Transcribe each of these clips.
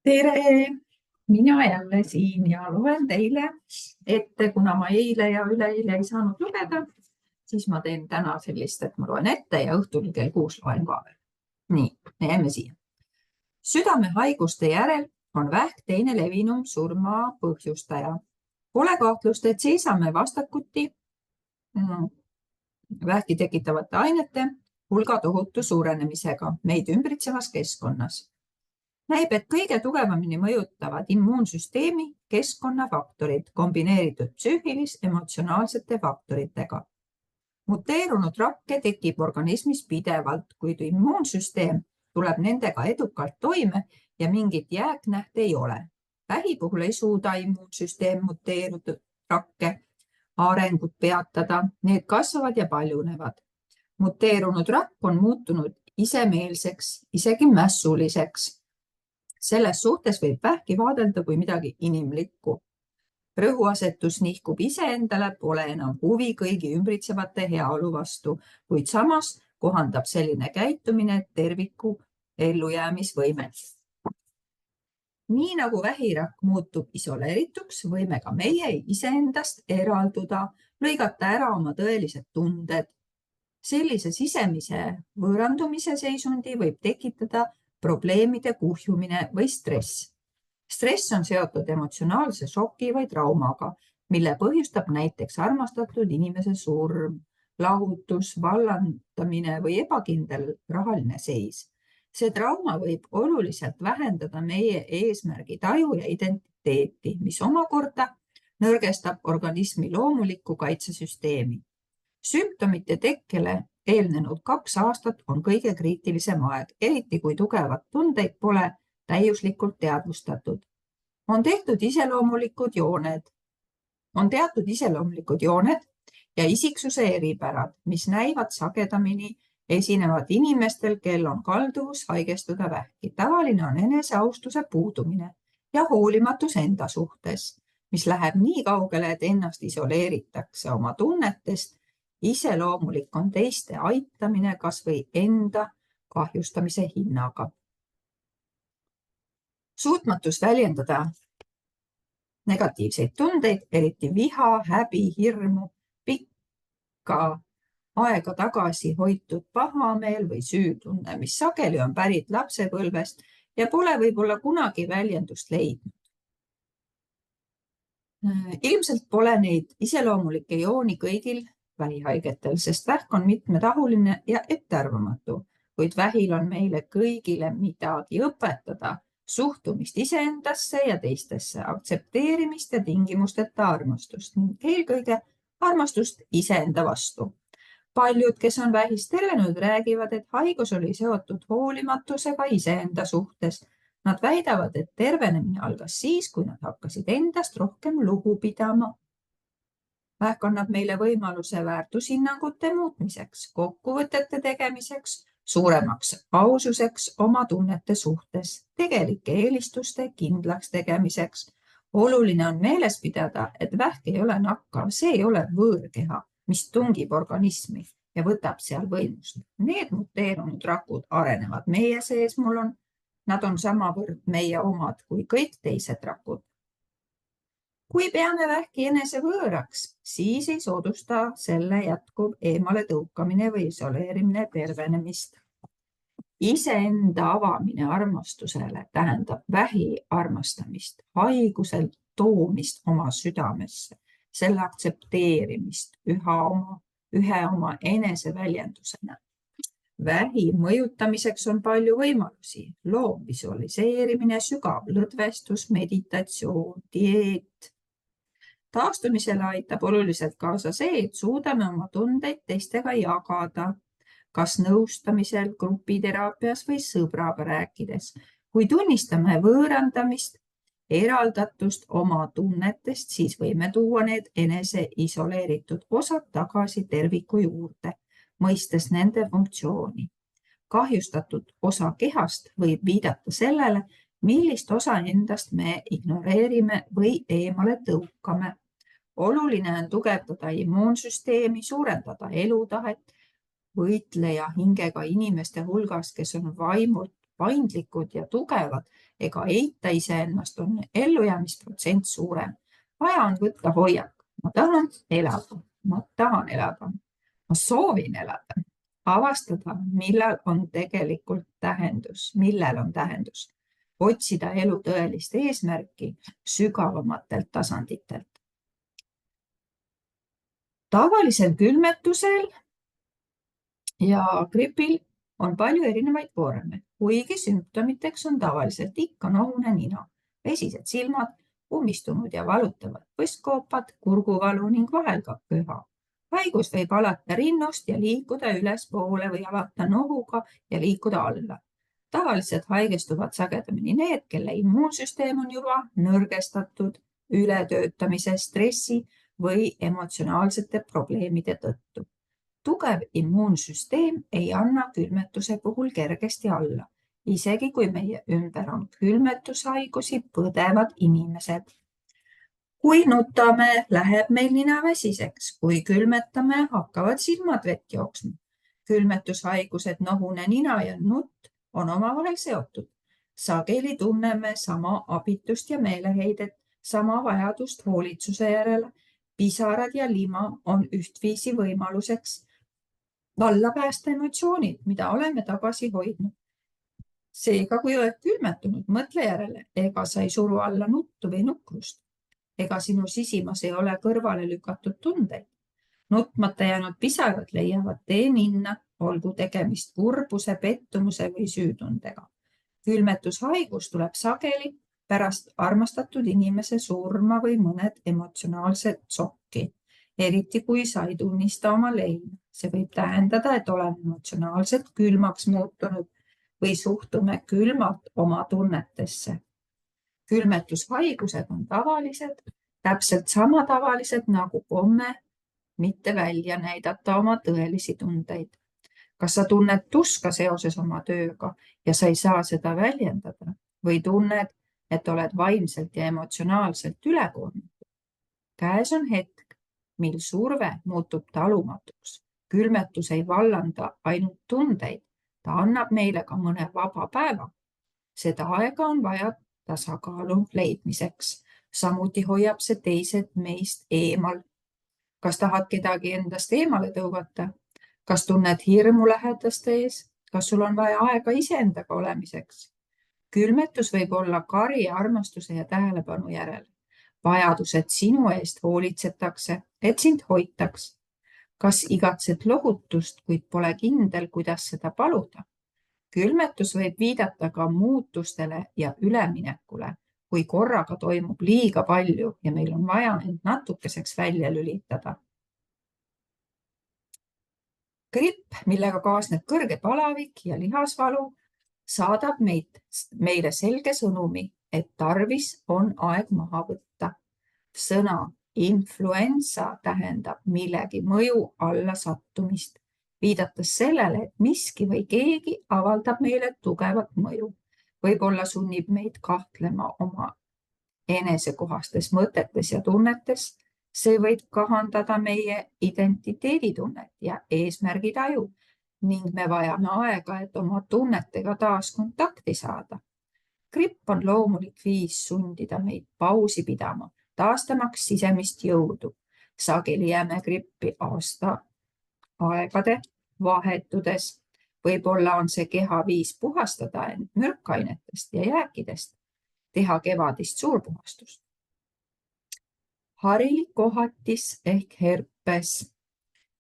Tere! Mina jälle siin ja loen teile ette, kuna ma eile ja üleeile ei saanud lugeda, siis ma teen täna sellist, et ma loen ette ja õhtul kell 6 loen ka veel. Nii, me jääme siia. Südamehaiguste järel on vähk teine levinum surma põhjustaja. Pole kahtlust, et seisame vastakuti vähki tekitavate ainete hulga tohutu suurenemisega meid ümbritsevas keskkonnas. Näib, et kõige tugevamini mõjutavad immuunsüsteemi keskkonnafaktorid kombineeritud psüühilis-emotsionaalsete faktoritega. Muteerunud rakke tekib organismis pidevalt, kuid immuunsüsteem tuleb nendega edukalt toime ja mingit jääknähte ei ole. Vähi puhul ei suuda immuunsüsteem muteerunud rakke arengut peatada, need kasvavad ja paljunevad. Muteerunud rakk on muutunud isemeelseks, isegi mässuliseks. Selles suhtes võib vähki vaadelda kui midagi inimlikku. Rõhuasetus nihkub iseendale, pole enam huvi kõigi ümbritsevate heaolu vastu, kuid samas kohandab selline käitumine terviku ellujäämisvõimet. Nii nagu vähirakk muutub isoleerituks, võime ka meie iseendast eralduda, lõigata ära oma tõelised tunded. Sellise sisemise võõrandumise seisundi võib tekitada probleemide kuhjumine või stress. Stress on seotud emotsionaalse šoki või traumaga, mille põhjustab näiteks armastatud inimese surm, lahutus, vallandamine või ebakindel rahaline seis. See trauma võib oluliselt vähendada meie eesmärgi taju ja identiteeti, mis omakorda nõrgestab organismi loomulikku kaitsesüsteemi. Sümptomite tekkele eelnenud 2 aastat on kõige kriitilisem aeg, eriti kui tugevad tundeid pole täiuslikult teadvustatud. On teatud iseloomulikud jooned ja isiksuse eripärad, mis näivad sagedamini esinevad inimestel, kel on kalduvus haigestuda vähki. Tavaline on eneseaustuse puudumine ja hoolimatus enda suhtes, mis läheb nii kaugele, et ennast isoleeritakse oma tunnetest. Iseloomulik on teiste aitamine kas või enda kahjustamise hinnaga. Suutmatus väljendada negatiivseid tundeid, eriti viha, häbi, hirmu, pikka aega tagasi hoitud pahameel või süütunne, mis sageli on pärit lapsepõlvest ja pole võib-olla kunagi väljendust leidnud. Ilmselt pole neid iseloomulikke jooni kõigil vähihaigetel, sest vähk on mitmetahuline ja ettearvamatu, kuid vähil on meile kõigile midagi õpetada, suhtumist iseendasse ja teistesse, aktsepteerimist ja tingimusteta armastust, eelkõige armastust iseenda vastu. Paljud, kes on vähist tervenud, räägivad, et haigus oli seotud hoolimatusega iseenda suhtes. Nad väidavad, et tervenemine algas siis, kui nad hakkasid endast rohkem lugu pidama. Vähk annab meile võimaluse väärtushinnangute muutmiseks, kokkuvõtete tegemiseks, suuremaks aususeks oma tunnete suhtes, tegelike eelistuste kindlaks tegemiseks. Oluline on meeles pidada, et vähk ei ole nakkav, see ei ole võõrkeha, mis tungib organismi ja võtab seal võimust. Need muteerunud rakud arenevad meie sees, nad on samavõrd meie omad kui kõik teised rakud. Kui peame vähki enese võõraks, siis ei soodusta selle jätkuv eemale tõukamine või isoleerimine tervenemist. Iseenda avamine armastusele tähendab vähi armastamist, haigusel toomist oma südamesse, selle aktsepteerimist ühe oma eneseväljendusena. Vähi mõjutamiseks on palju võimalusi: loomvisualiseerimine, sügav lõdvestus, meditatsioon, dieet. Taastumisele aitab oluliselt kaasa see, et suudame oma tundeid teistega jagada, kas nõustamisel, grupiteraapias või sõbraga rääkides. Kui tunnistame võõrandamist, eraldatust oma tunnetest, siis võime tuua need enese isoleeritud osad tagasi terviku juurde, mõistes nende funktsiooni. Kahjustatud osa kehast võib viidata sellele, millist osa endast me ignoreerime või eemale tõukame. Oluline on tugevdada immuunsüsteemi, suurendada elutahet. Võitleja hingega inimeste hulgas, kes on vaimult paindlikud ja tugevad ega eita iseennast, on ellujäämisprotsent suurem. Vaja on võtta hoiak. Ma tahan elada. Ma tahan elada. Ma soovin elada. Avastada, millel on tähendus. Otsida elu tõelist eesmärki sügavamatelt tasanditelt. Tavalisel külmetusel ja gripil on palju erinevaid vorme, kuigi sümptomiteks on tavaliselt ikka nohune nina, vesised silmad, ummistunud ja valutavad põskkoopad, kurguvalu ning vahel ka köha. Haigus võib alata rinnust ja liikuda ülespoole või alata nohuga ja liikuda alla. Tavaliselt haigestuvad sagedamini need, kelle immuunsüsteem on juba nõrgestatud ületöötamise, stressi või emotsionaalsete probleemide tõttu. Tugev immuunsüsteem ei anna külmetuse puhul kergesti alla, isegi kui meie ümber on külmetushaigusi põdevad inimesed. Kui nutame, läheb meil nina väsiseks, kui külmetame, hakkavad silmad vett jooksma. Külmetushaigused, nohune nina ja nutt on omavahel seotud. Sageli tunneme sama abitust ja meeleheidet, sama vajadust hoolitsuse järele. Pisarad ja lima on ühtviisi võimaluseks valla päästa emotsioonid, mida oleme tagasi hoidnud. Seega, kui oled külmetunud, mõtle järele, ega sa ei suru alla nuttu või nukrust. Ega sinu sisimas ei ole kõrvale lükatud tundeid. Nutmata jäänud pisarad leiavad tee minna, olgu tegemist kurbuse, pettumuse või süütundega. Külmetushaigus tuleb sageli pärast armastatud inimese surma või mõned emotsionaalsed šokki, eriti kui sa ei tunnista oma leina. See võib tähendada, et oleme emotsionaalselt külmaks muutunud või suhtume külmalt oma tunnetesse. Külmetushaigused on tavalised, täpselt sama tavalised nagu komme mitte välja näidata oma tõelisi tundeid. Kas sa tunned tuska seoses oma tööga ja sa ei saa seda väljendada või tunned, et oled vaimselt ja emotsionaalselt ülekoormatud? Käes on hetk, mil surve muutub talumatuks. Külmetus ei vallanda ainult tundeid, ta annab meile ka mõne vaba päeva. Seda aega on vaja tasakaalu leidmiseks. Samuti hoiab see teised meist eemal. Kas tahad kedagi endast eemale tõugata? Kas tunned hirmu lähedaste ees? Kas sul on vaja aega iseendaga olemiseks? Külmetus võib olla kari armastuse ja tähelepanu järel. Vajadus, et sinu eest hoolitsetakse, et sind hoitaks. Kas igatsed lohutust, kuid pole kindel, kuidas seda paluda? Külmetus võib viidata ka muutustele ja üleminekule, kui korraga toimub liiga palju ja meil on vaja end natukeseks välja lülitada. Gripp, millega kaasneb kõrge palavik ja lihasvalu, saadab meile selge sõnumi, et tarvis on aeg maha võtta. Sõna influenza tähendab millegi mõju alla sattumist, viidates sellele, et miski või keegi avaldab meile tugevat mõju. Võib-olla sunnib meid kahtlema oma enesekohastes mõtetes ja tunnetes. See võib kahandada meie identiteeditunnet ja eesmärgitaju ning me vajame aega, et oma tunnetega taas kontakti saada. Gripp on loomulik viis sundida meid pausi pidama, taastamaks sisemist jõudu. Sageli jääme grippi aasta aegade vahetudes. Võib-olla on see keha viis puhastada end mürkainetest ja jääkidest, teha kevadist suurpuhastust. Harilik kohatis ehk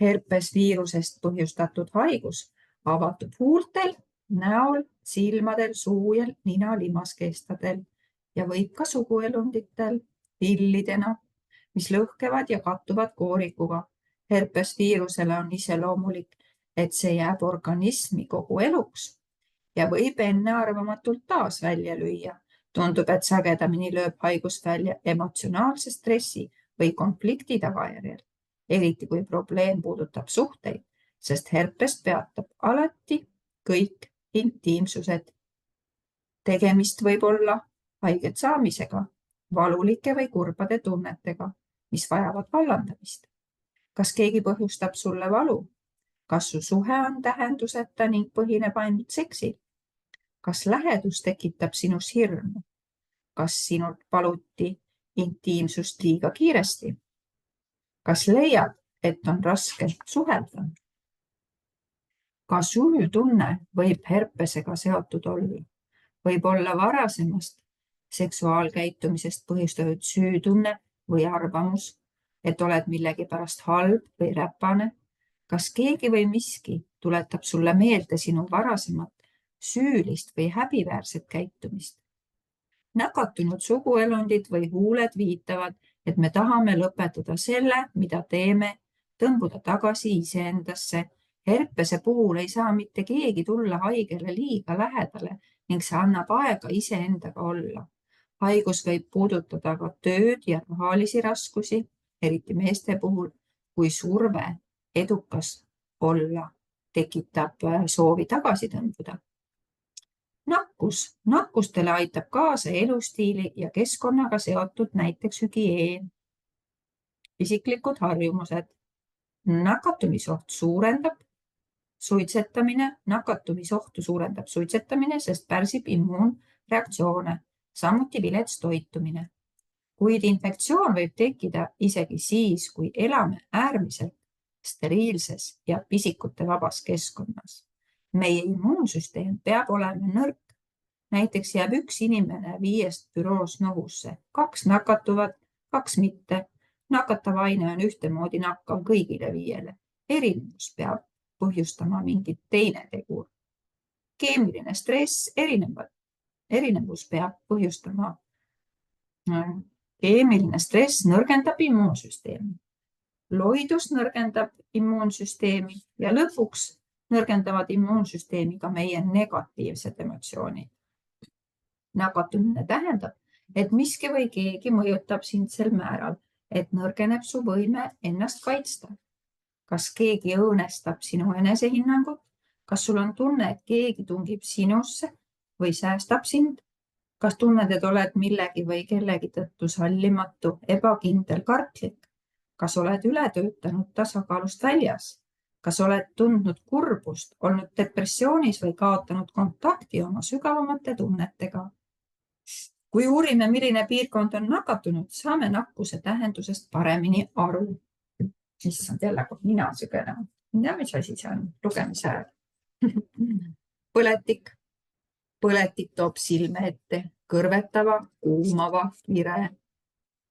herpesviirusest põhjustatud haigus avatub huultel, näol, silmadel, suu ja nina limaskestadel ja võib ka suguelunditel pillidena, mis lõhkevad ja kattuvad koorikuga. Herpesviirusele on iseloomulik, et see jääb organismi kogu eluks ja võib ennearvamatult taas välja lüüa. Tundub, et sagedamini lööb haigus välja emotsionaalse stressi või konflikti tagajärjel, eriti kui probleem puudutab suhteid, sest herpes peatab alati kõik intiimsused. Tegemist võib olla haiget saamisega, valulike või kurbade tunnetega, mis vajavad vallandamist. Kas keegi põhjustab sulle valu? Kas su suhe on tähenduseta ning põhineb ainult seksil? Kas lähedus tekitab sinus hirmu? Kas sinult paluti intiimsust liiga kiiresti? Kas leiad, et on raske suhelda? Ka süütunne võib herpesega seotud olla. Võib olla varasemast seksuaalkäitumisest põhjustatud süütunne või arvamus, et oled millegi pärast halb või räpane. Kas keegi või miski tuletab sulle meelde sinu varasemat süülist või häbiväärset käitumist? Nakatunud suguelundid või huuled viitavad, et me tahame lõpetada selle, mida teeme, tõmbuda tagasi iseendasse. Herpese puhul ei saa mitte keegi tulla haigele liiga lähedale ning see annab aega iseendaga olla. Haigus võib puudutada ka tööd ja rahalisi raskusi, eriti meeste puhul, kui surve edukas olla tekitab soovi tagasi tõmbuda. Nakkustele aitab kaasa elustiili ja keskkonnaga seotud näiteks hügieen. Isiklikud harjumused. Nakatumisohtu suurendab suitsetamine, sest pärsib immuunreaktsioone, samuti vilets toitumine. Kuid infektsioon võib tekkida isegi siis, kui elame äärmiselt steriilses ja pisikute vabas keskkonnas. Meie immuunsüsteem peab olema nõrk. Näiteks jääb üks inimene 5 büroos nohusse, 2 nakatuvad, 2 mitte. Nakatav aine on ühtemoodi nakkav kõigile 5. Erinevus peab põhjustama mingit teine tegur. Keemiline stress, erinevus peab põhjustama. Keemiline stress nõrgendab immuunsüsteemi. Loidus nõrgendab immuunsüsteemi ja lõpuks nõrgendavad immuunsüsteemi ka meie negatiivsed emotsioonid. Nakatumine tähendab, et miski või keegi mõjutab sind sel määral, et nõrgeneb su võime ennast kaitsta. Kas keegi õõnestab sinu enesehinnangut? Kas sul on tunne, et keegi tungib sinusse või säästab sind? Kas tunned, et oled millegi või kellegi tõttu sallimatu, ebakindel, kartlik? Kas oled ületöötanud tasakaalust väljas? Kas oled tundnud kurbust, olnud depressioonis või kaotanud kontakti oma sügavamate tunnetega? Kui uurime, milline piirkond on nakatunud, saame nakkuse tähendusest paremini aru. Issand, jälle mina sügenen. Ja mis asi see on? Lugemise ajal. Põletik. Põletik toob silme ette kõrvetava, kuumava, vire,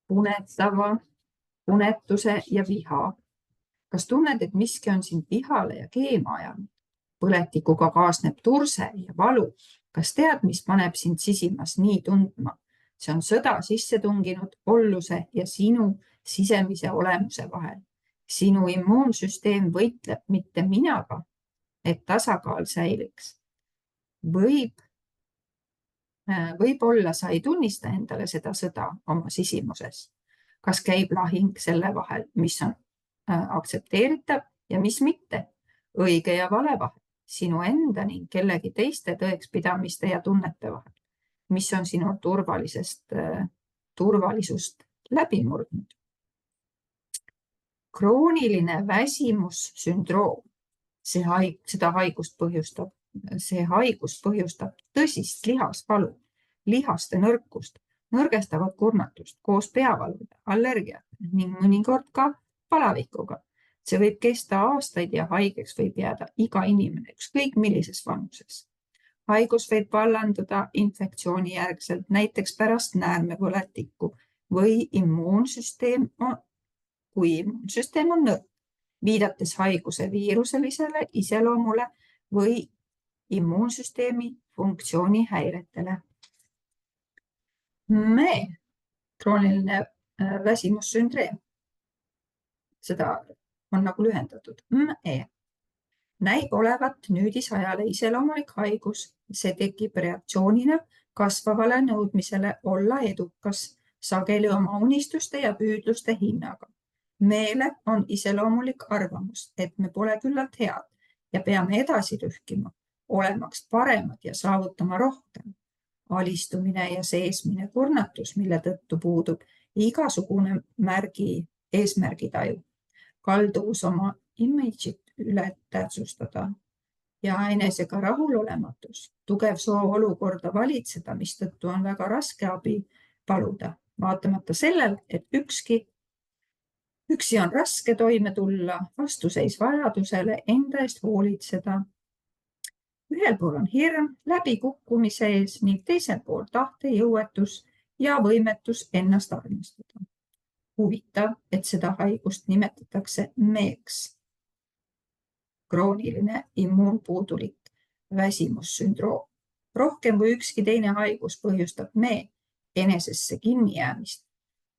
punetava, punetuse ja viha. Kas tunned, et miski on sind vihale ja keema ajanud? Põletikuga kaasneb turse ja valu. Kas tead, mis paneb sind sisimas nii tundma? See on sõda sisse tunginud olluse ja sinu sisemise olemuse vahel. Sinu immuunsüsteem võitleb mitte minaga, et tasakaal säiliks. Võib-olla sa ei tunnista endale seda sõda oma sisimuses. Kas käib lahing selle vahel, mis on aktsepteeritav ja mis mitte? Õige ja vale vahel, sinu enda ning kellegi teiste tõekspidamiste ja tunnete vahel, mis on sinu turvalisust läbi murdnud. Krooniline väsimussündroom, seda haigust põhjustab tõsist lihasvalu, lihaste nõrkust, nõrgestavat kurnatust koos peavalude, allergiat ning mõnikord ka palavikuga. See võib kesta aastaid ja haigeks võib jääda iga inimene, ükskõik millises vanuses. Haigus võib vallanduda infektsiooni järgselt, näiteks pärast näärmepõletikku või kui immuunsüsteem on nõrk, viidates haiguse viiruselisele iseloomule või immuunsüsteemi funktsiooni häiretele. Krooniline väsimussündroom. Seda on nagu lühendatud. Näib olevat nüüdisajale iseloomulik haigus. See tekib reaktsioonina kasvavale nõudmisele olla edukas, sageli oma unistuste ja püüdluste hinnaga. Meele on iseloomulik arvamus, et me pole küllalt head ja peame edasi rühkima, olemaks paremad ja saavutama rohkem. Alistumine ja seesmine kurnatus, mille tõttu puudub igasugune eesmärgitaju. Kalduvus oma image'it üle tähtsustada ja enesega rahulolematus, tugev soov olukorda valitseda, mistõttu on väga raske abi paluda, vaatamata sellel, et üksi on raske toime tulla, vastuseis vajadusele enda eest hoolitseda. Ühel pool on hirm läbikukkumise ees ning teisel pool tahtejõuetus ja võimetus ennast armastada. Huvitav, et seda haigust nimetatakse MEEks. Krooniline immuunpuudulik väsimussündroom. Rohkem kui ükski teine haigus põhjustab mee enesesse kinnijäämist.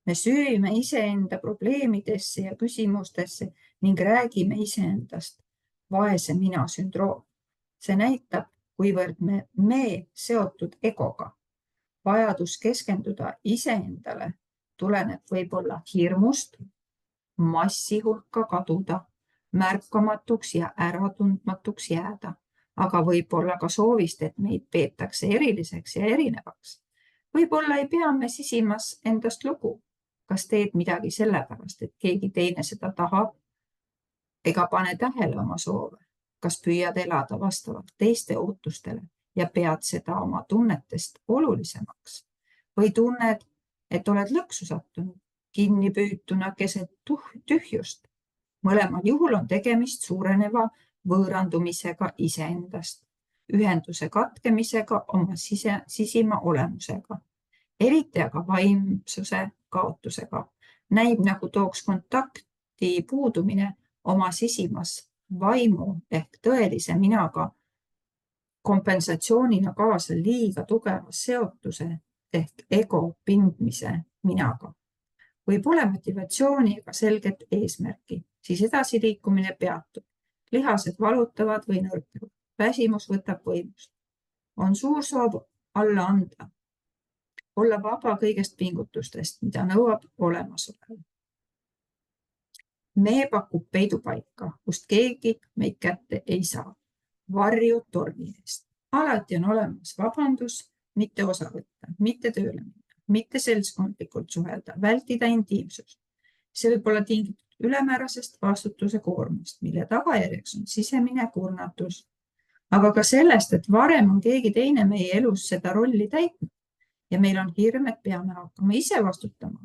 Me süüvime iseenda probleemidesse ja küsimustesse ning räägime iseendast. Vaese mina sündroom. See näitab, kuivõrd me seotud egoga. Vajadus keskenduda iseendale tuleneb võib-olla hirmust, massi hulka kaduda, märkamatuks ja äratundmatuks jääda, aga võib-olla ka soovist, et meid peetakse eriliseks ja erinevaks. Võib-olla ei pea me sisimas endast lugu. Kas teed midagi sellepärast, et keegi teine seda tahab ega pane tähele oma soove? Kas püüad elada vastavalt teiste ootustele ja pead seda oma tunnetest olulisemaks? Või tunned, et oled lõksu sattunud, kinnipüütuna keset tühjust? Mõlemal juhul on tegemist suureneva võõrandumisega iseendast, ühenduse katkemisega oma sisima olemusega, eriti aga vaimsuse kaotusega. Näib nagu tooks kontakti puudumine oma sisimas vaimu ehk tõelise minaga kompensatsioonina kaasa liiga tugeva seotuse ehk ego pindmise minaga. Või pole motivatsiooni ega selget eesmärki, siis edasiliikumine peatub. Lihased valutavad või nõrkevad. Väsimus võtab võimust. On suur soov alla anda. Olla vaba kõigest pingutustest, mida nõuab olemasolev. Me pakub peidupaika, kust keegi meid kätte ei saa. Varju tormi eest. Alati on olemas vabandus, mitte osa võtta, mitte tööle minna, mitte seltskondlikult suhelda, vältida intiimsust. See võib olla tingitud ülemäärasest vastutuse koormust, mille tagajärjeks on sisemine kurnatus. Aga ka sellest, et varem on keegi teine meie elus seda rolli täitnud ja meil on hirm, et peame hakkama ise vastutama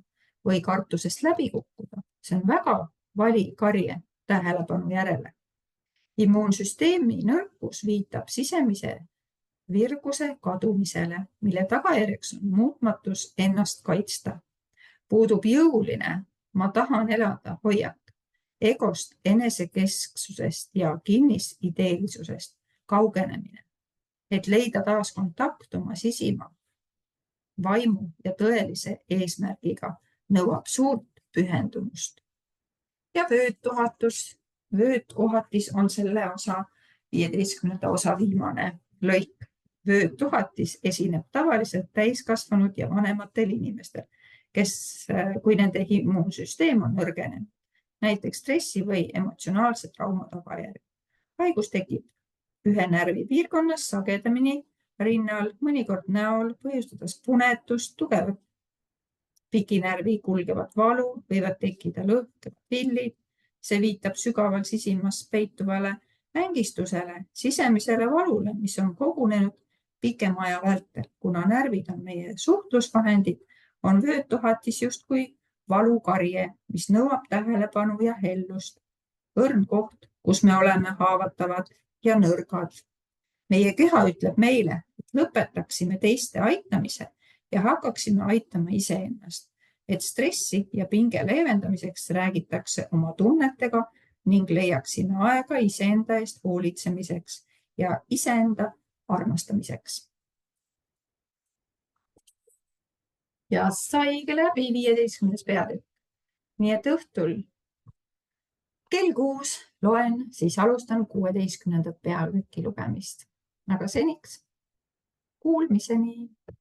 või kartusest läbi kukkuda. See on väga vali karje tähelepanu järele. Immuunsüsteemi nõrkus viitab sisemise virguse kadumisele, mille tagajärjeks on muutmatus ennast kaitsta. Puudub jõuline, ma tahan elada hoiak, egost, enesekesksusest ja kinnisideelisusest kaugenemine, et leida taas kontakt oma sisima, vaimu ja tõelise eesmärgiga nõuab suurt pühendumust. Ja vööttuhatus. Vööttuhatis on selle osa 15. osa viimane lõik. Vööttuhatis esineb tavaliselt täiskasvanud ja vanematel inimestel, kui nende immuunsüsteem on nõrgenenud, näiteks stressi või emotsionaalse trauma tagajärjel. Haigus tekib ühe närvi piirkonnas sagedamini rinnal, mõnikord näol, põhjustades punetust, tugevat pikinärvi kulgevat valu, võivad tekkida lõhkevad pillid. See viitab sügaval sisimas peituvale ängistusele, sisemisele valule, mis on kogunenud pikema aja vältel. Kuna närvid on meie suhtlusvahendid, on vööttuhatis justkui valukarje, mis nõuab tähelepanu ja hellust. Õrn koht, kus me oleme haavatavad ja nõrgad. Meie keha ütleb meile, et lõpetaksime teiste aitamise ja hakkaksime aitama iseennast, et stressi ja pinge leevendamiseks räägitakse oma tunnetega ning leiaksime aega iseenda eest hoolitsemiseks ja iseenda armastamiseks. Ja saigi läbi 15. peatükk. Nii et õhtul kell 6 loen, siis alustan 16. peatüki lugemist. Aga seniks kuulmiseni.